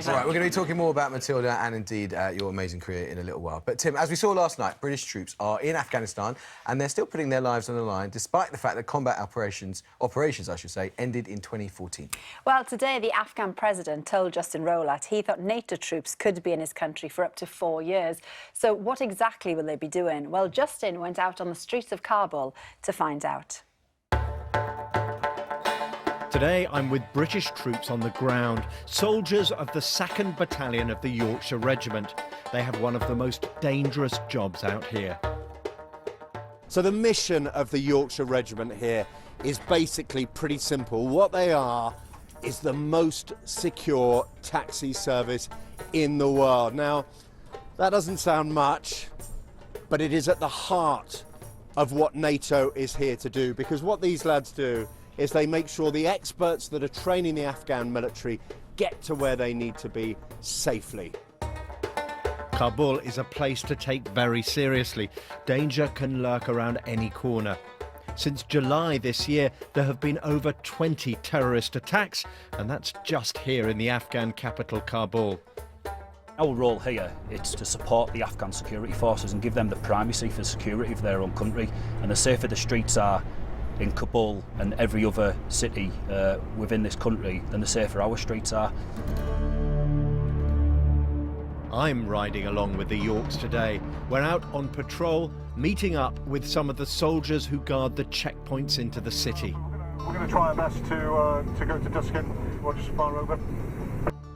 All right, we're going to be talking more about Matilda and, indeed, your amazing career in a little while. But, Tim, as we saw last night, British troops are in Afghanistan and they're still putting their lives on the line, despite the fact that combat operations, I should say, ended in 2014. Well, today, the Afghan president told Justin Rowlatt he thought NATO troops could be in his country for up to 4 years. So what exactly will they be doing? Well, Justin went out on the streets of Kabul to find out. Today, I'm with British troops on the ground, soldiers of the 2nd Battalion of the Yorkshire Regiment. They have one of the most dangerous jobs out here. So the mission of the Yorkshire Regiment here is basically pretty simple. What they are is the most secure taxi service in the world. Now, that doesn't sound much, but it is at the heart of what NATO is here to do, because what these lads do is they make sure the experts that are training the Afghan military get to where they need to be safely. Kabul is a place to take very seriously. Danger can lurk around any corner. Since July this year, there have been over 20 terrorist attacks, and that's just here in the Afghan capital, Kabul. Our role here is to support the Afghan security forces and give them the primacy for security of their own country. And the safer the streets are in Kabul and every other city within this country, then the safer our streets are. I'm riding along with the Yorks today. We're out on patrol, meeting up with some of the soldiers who guard the checkpoints into the city. We're going to try our best to go to Duskin. We'll just fire over.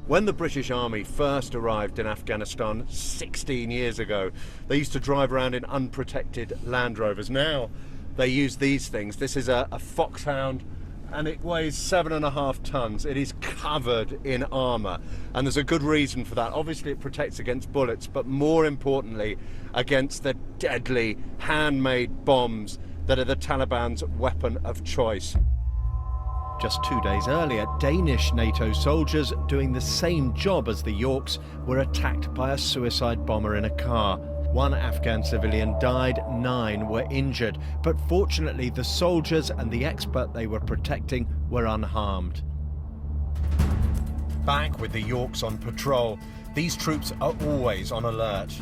When the British Army first arrived in Afghanistan 16 years ago, they used to drive around in unprotected Land Rovers. Now they use these things. This is a Foxhound, and it weighs 7.5 tons. It is covered in armour, and there's a good reason for that. Obviously it protects against bullets, but more importantly against the deadly handmade bombs that are the Taliban's weapon of choice. Just 2 days earlier, Danish NATO soldiers doing the same job as the Yorks were attacked by a suicide bomber in a car. 1 Afghan civilian died, 9 were injured, but fortunately the soldiers and the expert they were protecting were unharmed. Back with the Yorks on patrol, these troops are always on alert.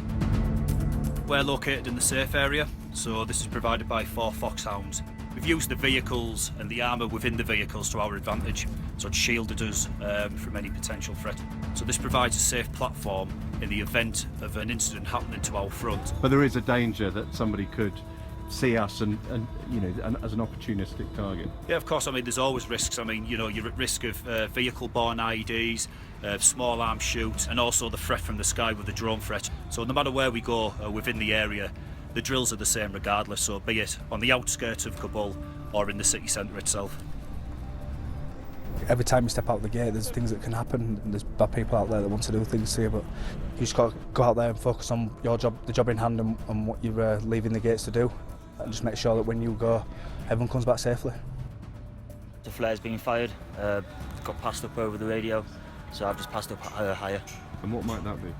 We're located in the safe area, so this is provided by 4 Foxhounds. We've used the vehicles and the armour within the vehicles to our advantage, so it's shielded us from any potential threat. So this provides a safe platform in the event of an incident happening to our front. But there is a danger that somebody could see us and you know, as an opportunistic target. Yeah, of course. I mean, there's always risks. I mean, you know, you're at risk of vehicle-borne IEDs, small arms shoot, and also the threat from the sky with the drone threat. So no matter where we go within the area, the drills are the same regardless, so be it on the outskirts of Kabul or in the city centre itself. Every time you step out the gate, there's things that can happen. There's bad people out there that want to do things to you, but you just got to go out there and focus on your job, the job in hand, and what you're leaving the gates to do. And just make sure that when you go, everyone comes back safely. The flare's being fired. Got passed up over the radio, so I've just passed up higher. And what might that be?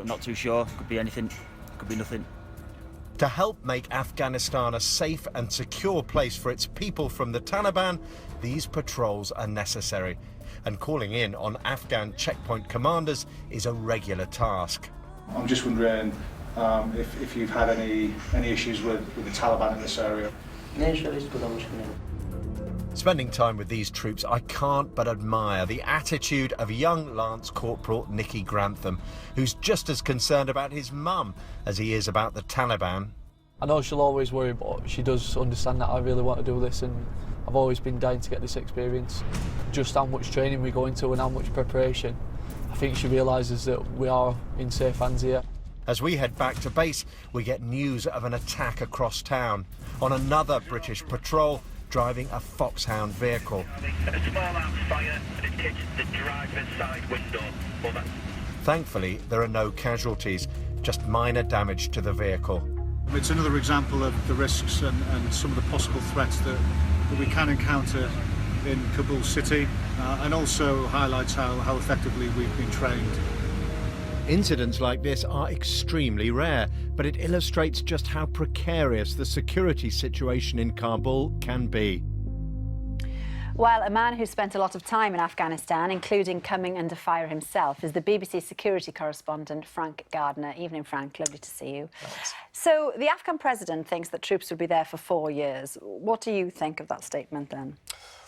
Not too sure. Could be anything. Could be nothing. To help make Afghanistan a safe and secure place for its people from the Taliban, these patrols are necessary. And calling in on Afghan checkpoint commanders is a regular task. I'm just wondering if you've had any issues with the Taliban in this area. Spending time with these troops, I can't but admire the attitude of young Lance Corporal Nicky Grantham, who's just as concerned about his mum as he is about the Taliban. I know she'll always worry, but she does understand that I really want to do this, and I've always been dying to get this experience. Just how much training we go into and how much preparation, I think she realises that we are in safe hands here. As we head back to base, we get news of an attack across town on another British patrol driving a Foxhound vehicle. A small arms fire and it hits the driver's side window. Thankfully, there are no casualties, just minor damage to the vehicle. It's another example of the risks and some of the possible threats that we can encounter in Kabul city, and also highlights how effectively we've been trained. Incidents like this are extremely rare, but it illustrates just how precarious the security situation in Kabul can be. Well, a man who spent a lot of time in Afghanistan, including coming under fire himself, is the BBC security correspondent Frank Gardner. Evening, Frank. Lovely to see you. Thanks. So, the Afghan president thinks that troops would be there for 4 years. What do you think of that statement, then?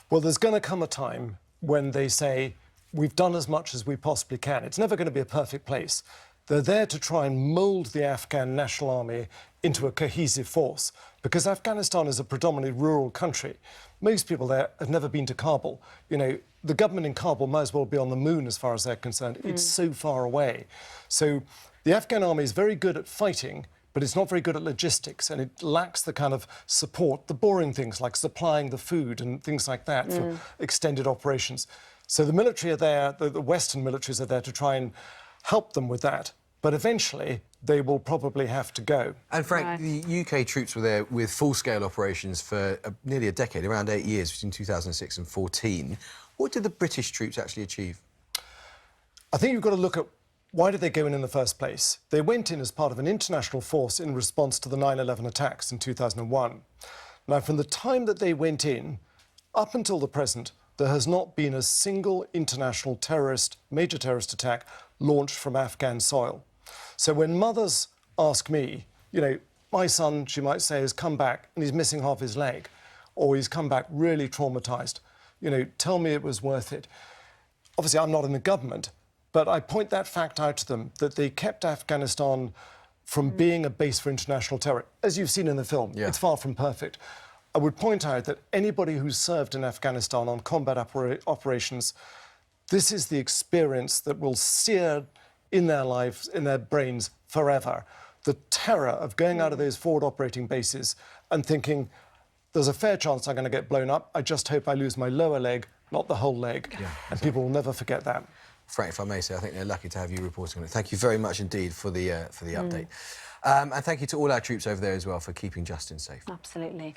Well, there's going to come a time when they say, we've done as much as we possibly can. It's never going to be a perfect place. They're there to try and mould the Afghan National Army into a cohesive force, because Afghanistan is a predominantly rural country. Most people there have never been to Kabul. You know, the government in Kabul might as well be on the moon as far as they're concerned. It's so far away. So the Afghan army is very good at fighting, but it's not very good at logistics, and it lacks the kind of support, the boring things like supplying the food and things like that for extended operations. So the military are there, the Western militaries are there to try and help them with that. But eventually, they will probably have to go. And Frank, the UK troops were there with full-scale operations for nearly a decade, around 8 years, between 2006 and 2014. What did the British troops actually achieve? I think you've got to look at why did they go in the first place. They went in as part of an international force in response to the 9/11 attacks in 2001. Now, from the time that they went in, up until the present, there has not been a single international major terrorist attack launched from Afghan soil. So when mothers ask me, you know, my son, she might say, has come back and he's missing half his leg, or he's come back really traumatised, you know, tell me it was worth it. Obviously, I'm not in the government, but I point that fact out to them, that they kept Afghanistan from being a base for international terror. As you've seen in the film, it's far from perfect. I would point out that anybody who's served in Afghanistan on combat operations, this is the experience that will sear in their lives, in their brains forever. The terror of going out of those forward operating bases and thinking, there's a fair chance I'm going to get blown up. I just hope I lose my lower leg, not the whole leg. And people will never forget that. Frank, if I may say, I think they're lucky to have you reporting on it. Thank you very much indeed for the update. And thank you to all our troops over there as well for keeping Justin safe. Absolutely.